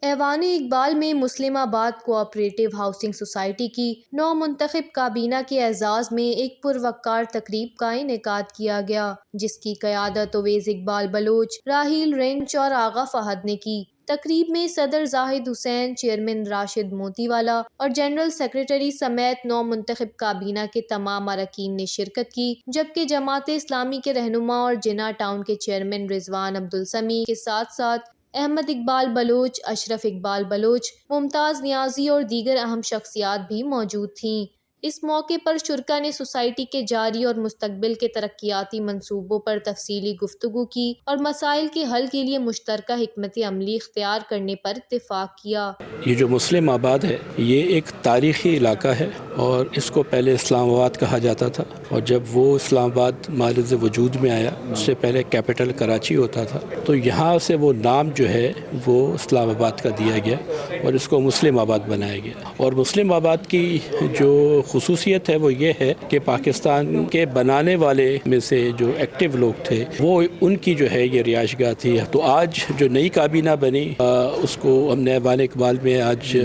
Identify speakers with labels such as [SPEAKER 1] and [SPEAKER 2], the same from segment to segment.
[SPEAKER 1] ایوان اقبال میں مسلم آباد کوآپریٹو ہاؤسنگ سوسائٹی کی نو منتخب کابینہ کے اعزاز میں ایک پروقار تقریب کا انعقاد کیا گیا، جس کی قیادت اویس اقبال بلوچ، راحیل رینچ اور آغا فہد نے کی۔ تقریب میں صدر زاہد حسین، چیئرمین راشد موتی والا اور جنرل سیکریٹری سمیت نو منتخب کابینہ کے تمام اراکین نے شرکت کی، جبکہ جماعت اسلامی کے رہنما اور جناح ٹاؤن کے چیئرمین رضوان عبدالسمیع کے ساتھ ساتھ احمد اقبال بلوچ، اشرف اقبال بلوچ، ممتاز نیازی اور دیگر اہم شخصیات بھی موجود تھیں۔ اس موقع پر شرکاء نے سوسائٹی کے جاری اور مستقبل کے ترقیاتی منصوبوں پر تفصیلی گفتگو کی اور مسائل کے حل کے لیے مشترکہ حکمت عملی اختیار کرنے پر اتفاق کیا۔
[SPEAKER 2] یہ جو مسلم آباد ہے یہ ایک تاریخی علاقہ ہے اور اس کو پہلے اسلام آباد کہا جاتا تھا، اور جب وہ اسلام آباد مارز وجود میں آیا اس سے پہلے کیپٹل کراچی ہوتا تھا، تو یہاں سے وہ نام جو ہے وہ اسلام آباد کا دیا گیا اور اس کو مسلم آباد بنایا گیا۔ اور مسلم آباد کی جو خصوصیت ہے وہ یہ ہے کہ پاکستان کے بنانے والے میں سے جو ایکٹیو لوگ تھے وہ ان کی جو ہے یہ رہائش گاہ تھی۔ تو آج جو نئی کابینہ بنی اس کو ہم نے ایوان اقبال میں آج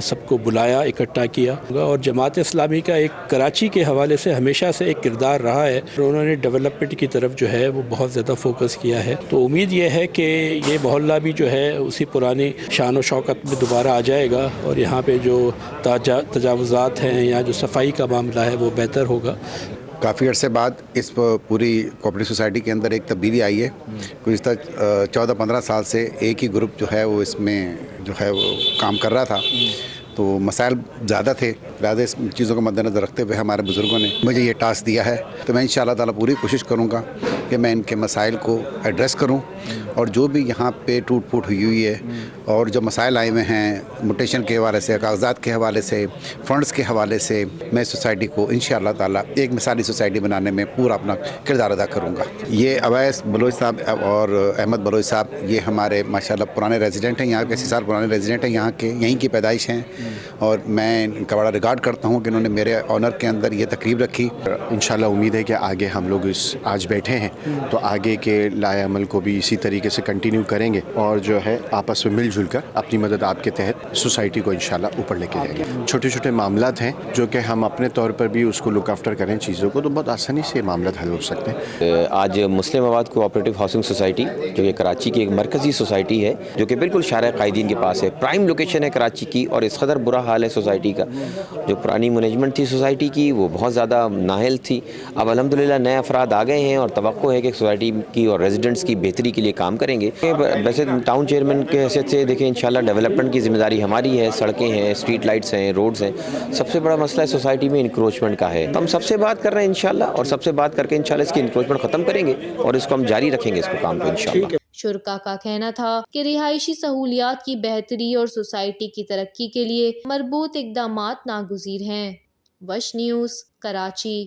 [SPEAKER 2] سب کو بلایا، اکٹھا کیا، اور جماعت اسلامی کا ایک کراچی کے حوالے سے ہمیشہ سے ایک کردار رہا ہے اور انہوں نے ڈیولپمنٹ کی طرف جو ہے وہ بہت زیادہ فوکس کیا ہے۔ تو امید یہ ہے کہ یہ محلہ بھی جو ہے اسی پرانی شان و شوکت میں دوبارہ آ جائے گا اور یہاں پہ جو تجاوزات ہیں یا جو صفائی کا معاملہ ہے وہ بہتر ہوگا۔
[SPEAKER 3] کافی عرصے بعد اس پوری کوآپریٹو سوسائٹی کے اندر ایک تبدیلی آئی ہے۔ گزشتہ 14-15 سال سے ایک ہی گروپ جو ہے وہ اس میں جو ہے وہ کام کر رہا تھا، تو مسائل زیادہ تھے، لہٰذا اس چیزوں کو مد نظر رکھتے ہوئے ہمارے بزرگوں نے مجھے یہ ٹاسک دیا ہے، تو میں انشاءاللہ تعالیٰ پوری کوشش کروں گا کہ میں ان کے مسائل کو ایڈریس کروں، اور جو بھی یہاں پہ ٹوٹ پھوٹ ہوئی ہے اور جو مسائل آئے ہوئے ہیں موٹیشن کے حوالے سے، کاغذات کے حوالے سے، فنڈز کے حوالے سے، میں سوسائٹی کو انشاءاللہ تعالیٰ ایک مثالی سوسائٹی بنانے میں پورا اپنا کردار ادا کروں گا۔ یہ اویس بلوچ صاحب اور احمد بلوچ صاحب یہ ہمارے ماشاءاللہ پرانے ریزیڈنٹ ہیں، یہاں کے 80 سال پرانے ریزیڈنٹ ہیں، یہاں کے یہیں کی پیدائش ہیں، اور میں ان کا بڑا ریگارڈ کرتا ہوں کہ انہوں نے میرے آنر کے اندر یہ تقریب رکھی۔
[SPEAKER 4] انشاءاللہ امید ہے کہ آگے ہم لوگ آج بیٹھے ہیں تو آگے کے لائے عمل کو بھی اسی طریقے سے کنٹینیو کریں گے، اور جو ہے آپس میں مل جل کر اپنی مدد آپ کے تحت سوسائٹی کو انشاءاللہ اوپر لے کے جائیں گے۔ چھوٹے چھوٹے معاملات ہیں جو کہ ہم اپنے طور پر بھی اس کو لک آفٹر کریں چیزوں کو، تو بہت آسانی سے معاملات حل ہو سکتے ہیں۔
[SPEAKER 5] آج مسلم آباد کوآپریٹو ہاؤسنگ سوسائٹی جو کہ کراچی کی ایک مرکزی سوسائٹی ہے، جو کہ بالکل شارع قائدین کے پاس ہے، پرائم لوکیشن ہے کراچی کی، اور اس قدر برا حال ہے سوسائٹی کا، جو پرانی مینجمنٹ تھی سوسائٹی کی وہ بہت زیادہ نااہل تھی۔ اب الحمدللہ نئے افراد آ گئے ہیں اور توقع ہے کہ سوسائٹی کی اور ریزیڈنٹس کی بہتری کے لیے کام کریں گے۔ ویسے ٹاؤن چیئرمین کے حیثیت سے دیکھیں انشاءاللہ ڈیولپمنٹ کی ذمہ داری ہماری ہے، سڑکیں ہیں، اسٹریٹ لائٹس ہیں، روڈز ہیں۔ سب سے بڑا مسئلہ سوسائٹی میں انکروچمنٹ کا ہے، ہم سب سے بات کر رہے ہیں انشاءاللہ، اور سب سے بات کر کے انشاءاللہ اس کی انکروچمنٹ ختم کریں گے اور اس کو ہم جاری رکھیں گے، اس کو کام کو انشاءاللہ۔
[SPEAKER 1] شرکاء کا کہنا تھا کہ رہائشی سہولیات کی بہتری اور سوسائٹی کی ترقی کے لیے مربوط اقدامات ناگزیر ہیں۔ وش نیوز، کراچی۔